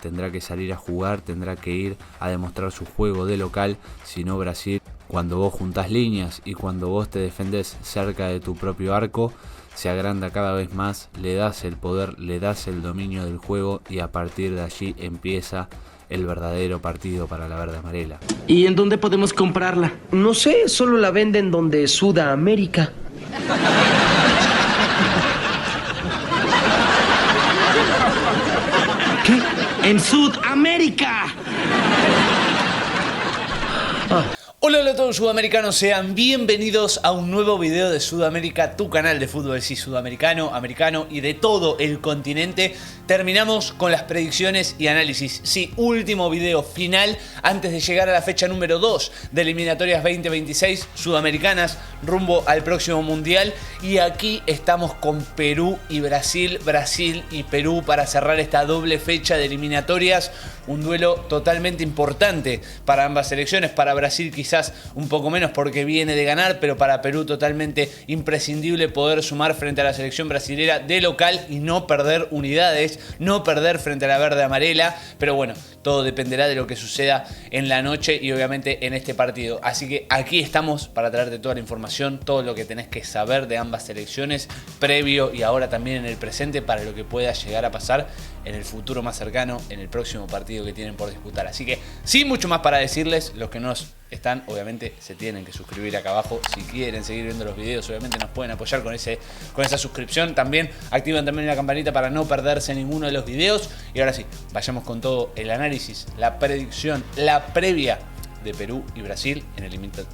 tendrá que salir a jugar, tendrá que ir a demostrar su juego de local. Si no, Brasil, cuando vos juntás líneas y cuando vos te defendés cerca de tu propio arco, se agranda cada vez más, le das el poder, le das el dominio del juego y a partir de allí empieza el verdadero partido para la verde amarela. ¿Y en dónde podemos comprarla? No sé, solo la venden donde Sudamérica. ¿Qué? ¡En Sudamérica! Hola a todos sudamericanos, sean bienvenidos a un nuevo video de Sudamérica, tu canal de fútbol sí, sudamericano, americano y de todo el continente. Terminamos con las predicciones y análisis, sí, último video final antes de llegar a la fecha número 2 de eliminatorias 2026 sudamericanas rumbo al próximo mundial. Y aquí estamos con Perú y Brasil, Brasil y Perú para cerrar esta doble fecha de eliminatorias. Un duelo totalmente importante para ambas selecciones, para Brasil quizás un poco menos porque viene de ganar, pero para Perú totalmente imprescindible poder sumar frente a la selección brasilera de local y no perder unidades, no perder frente a la verde amarela. Pero bueno, todo dependerá de lo que suceda en la noche y obviamente en este partido. Así que aquí estamos para traerte toda la información, todo lo que tenés que saber de ambas selecciones, previo y ahora también en el presente, para lo que pueda llegar a pasar en el futuro más cercano, en el próximo partido que tienen por disputar. Así que sin mucho más para decirles, los que nos están, obviamente se tienen que suscribir acá abajo. Si quieren seguir viendo los videos, obviamente nos pueden apoyar con esa suscripción. También activan también la campanita para no perderse ninguno de los videos. Y ahora sí, vayamos con todo el análisis, la predicción, la previa de Perú y Brasil en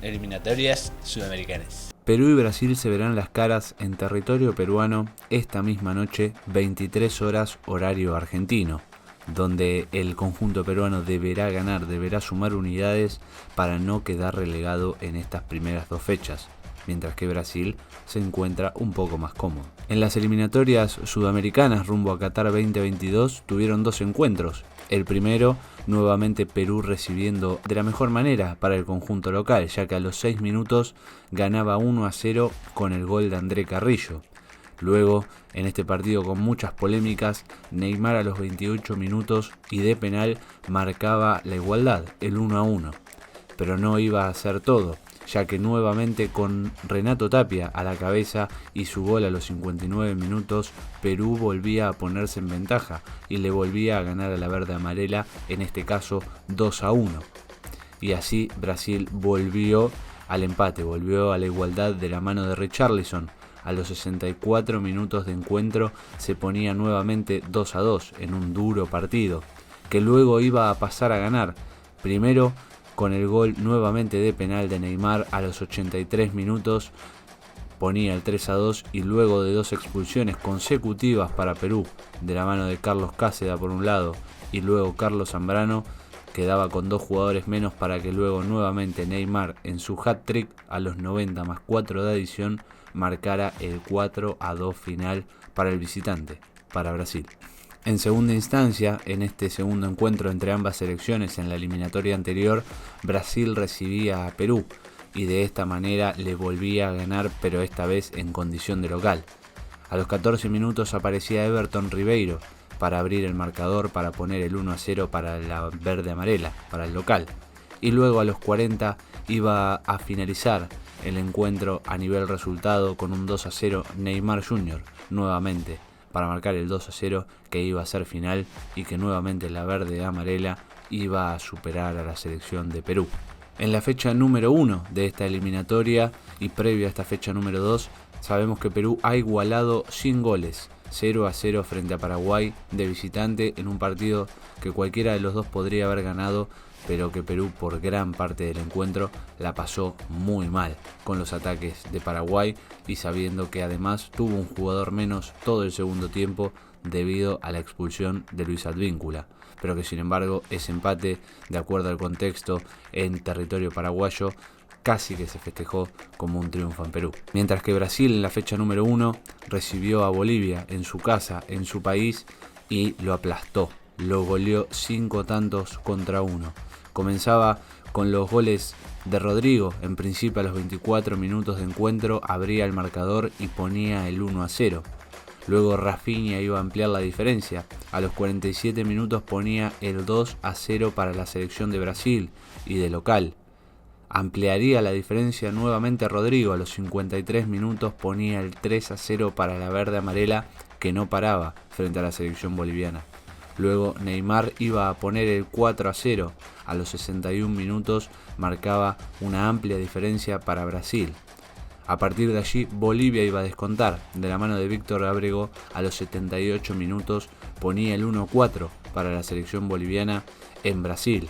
eliminatorias sudamericanas. Perú y Brasil se verán las caras en territorio peruano esta misma noche, 23 horas horario argentino, donde el conjunto peruano deberá ganar, deberá sumar unidades para no quedar relegado en estas primeras dos fechas, mientras que Brasil se encuentra un poco más cómodo. En las eliminatorias sudamericanas rumbo a Qatar 2022 tuvieron dos encuentros. El primero, nuevamente Perú recibiendo de la mejor manera para el conjunto local, ya que a los 6 minutos ganaba 1-0 con el gol de André Carrillo. Luego, en este partido con muchas polémicas, Neymar a los 28 minutos y de penal marcaba la igualdad, el 1-1. Pero no iba a ser todo, ya que nuevamente con Renato Tapia a la cabeza y su gol a los 59 minutos, Perú volvía a ponerse en ventaja y le volvía a ganar a la verde amarela, en este caso 2-1. Y así Brasil volvió al empate, volvió a la igualdad de la mano de Richarlison. A los 64 minutos de encuentro se ponía nuevamente 2-2 en un duro partido, que luego iba a pasar a ganar, primero con el gol nuevamente de penal de Neymar a los 83 minutos, ponía el 3-2 y luego de dos expulsiones consecutivas para Perú, de la mano de Carlos Cáceda por un lado y luego Carlos Zambrano, quedaba con dos jugadores menos para que luego nuevamente Neymar en su hat-trick a los 90 más 4 de adición marcara el 4-2 final para el visitante, para Brasil. En segunda instancia, en este segundo encuentro entre ambas selecciones en la eliminatoria anterior, Brasil recibía a Perú y de esta manera le volvía a ganar, pero esta vez en condición de local. A los 14 minutos aparecía Everton Ribeiro para abrir el marcador, para poner el 1-0 para la verde amarela, para el local. Y luego a los 40 iba a finalizar el encuentro a nivel resultado con un 2-0 Neymar Jr. nuevamente, para marcar el 2-0 que iba a ser final y que nuevamente la verde amarela iba a superar a la selección de Perú. En la fecha número 1 de esta eliminatoria y previo a esta fecha número 2, sabemos que Perú ha igualado sin goles, 0-0 frente a Paraguay de visitante en un partido que cualquiera de los dos podría haber ganado, pero que Perú por gran parte del encuentro la pasó muy mal con los ataques de Paraguay y sabiendo que además tuvo un jugador menos todo el segundo tiempo debido a la expulsión de Luis Advíncula, pero que sin embargo ese empate, de acuerdo al contexto en territorio paraguayo, casi que se festejó como un triunfo en Perú. Mientras que Brasil en la fecha número 1 recibió a Bolivia en su casa, en su país, y lo aplastó, lo goleó 5-1. Comenzaba con los goles de Rodrigo, en principio a los 24 minutos de encuentro abría el marcador y ponía el 1-0. Luego Rafinha iba a ampliar la diferencia. A los 47 minutos ponía el 2-0 para la selección de Brasil y de local. Ampliaría la diferencia nuevamente Rodrigo. A los 53 minutos ponía el 3-0 para la verde amarela, que no paraba frente a la selección boliviana. Luego Neymar iba a poner el 4-0. A los 61 minutos marcaba una amplia diferencia para Brasil. A partir de allí Bolivia iba a descontar. De la mano de Víctor Ábrego, a los 78 minutos ponía el 1-4 para la selección boliviana en Brasil.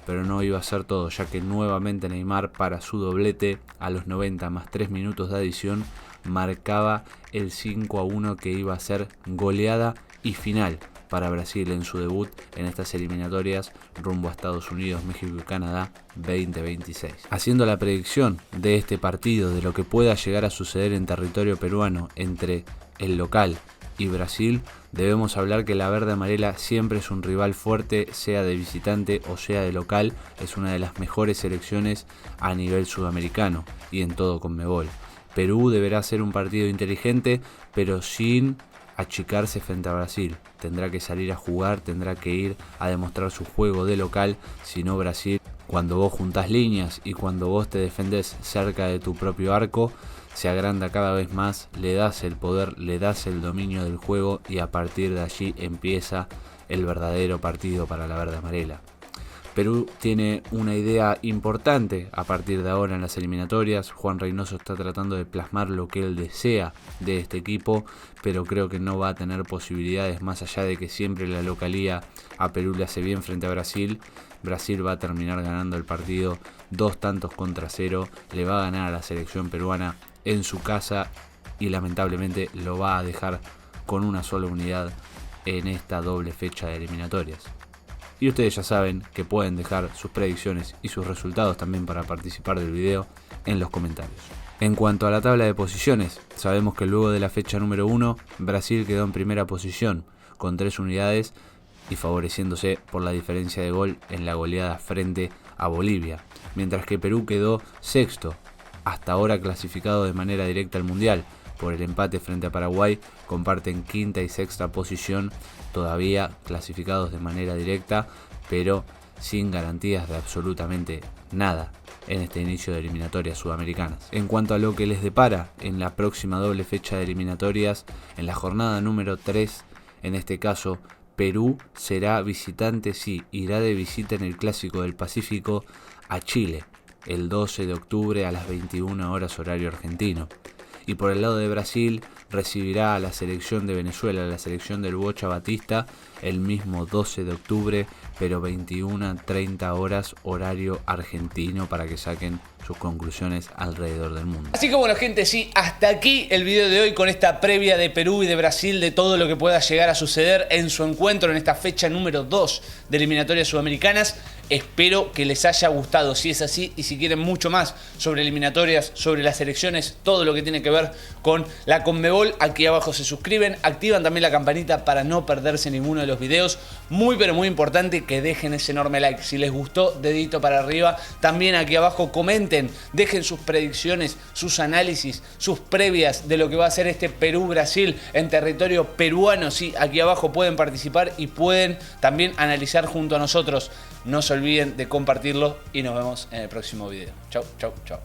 Pero no iba a ser todo, ya que nuevamente Neymar, para su doblete a los 90 más 3 minutos de adición, marcaba el 5-1 que iba a ser goleada y final para Brasil en su debut en estas eliminatorias rumbo a Estados Unidos, México y Canadá 2026. Haciendo la predicción de este partido, de lo que pueda llegar a suceder en territorio peruano entre el local y Brasil, debemos hablar que la verde amarela siempre es un rival fuerte, sea de visitante o sea de local. Es una de las mejores selecciones a nivel sudamericano y en todo Conmebol. Perú deberá ser un partido inteligente, pero sin achicarse frente a Brasil. Tendrá que salir a jugar, tendrá que ir a demostrar su juego de local. Si no, Brasil, cuando vos juntás líneas y cuando vos te defendés cerca de tu propio arco, se agranda cada vez más, le das el poder, le das el dominio del juego y a partir de allí empieza el verdadero partido para la verde amarela. Perú tiene una idea importante a partir de ahora en las eliminatorias. Juan Reynoso está tratando de plasmar lo que él desea de este equipo, pero creo que no va a tener posibilidades, más allá de que siempre la localía a Perú le hace bien frente a Brasil. Brasil va a terminar ganando el partido 2-0, le va a ganar a la selección peruana en su casa y lamentablemente lo va a dejar con una sola unidad en esta doble fecha de eliminatorias. Y ustedes ya saben que pueden dejar sus predicciones y sus resultados también para participar del video en los comentarios. En cuanto a la tabla de posiciones, sabemos que luego de la fecha número 1, Brasil quedó en primera posición con 3 unidades y favoreciéndose por la diferencia de gol en la goleada frente a Bolivia, mientras que Perú quedó sexto, hasta ahora clasificado de manera directa al Mundial. Por el empate frente a Paraguay comparten quinta y sexta posición, todavía clasificados de manera directa, pero sin garantías de absolutamente nada en este inicio de eliminatorias sudamericanas. En cuanto a lo que les depara en la próxima doble fecha de eliminatorias, en la jornada número 3, en este caso Perú será visitante, sí, irá de visita en el Clásico del Pacífico a Chile, el 12 de octubre a las 21 horas horario argentino. Y por el lado de Brasil recibirá a la selección de Venezuela, a la selección del Bocha Batista, el mismo 12 de octubre, pero 21:30 horas horario argentino, para que saquen sus conclusiones alrededor del mundo. Así que bueno, gente, sí, hasta aquí el video de hoy con esta previa de Perú y de Brasil, de todo lo que pueda llegar a suceder en su encuentro en esta fecha número 2 de eliminatorias sudamericanas. Espero que les haya gustado. Si es así y si quieren mucho más sobre eliminatorias, sobre las selecciones, todo lo que tiene que ver con la Conmebol, aquí abajo se suscriben, activan también la campanita para no perderse ninguno de los videos. Muy pero muy importante que dejen ese enorme like. Si les gustó, dedito para arriba. También aquí abajo comenten, dejen sus predicciones, sus análisis, sus previas de lo que va a ser este Perú-Brasil en territorio peruano. Sí, aquí abajo pueden participar y pueden también analizar junto a nosotros. No se olviden de compartirlo y nos vemos en el próximo video. Chau, chau, chau.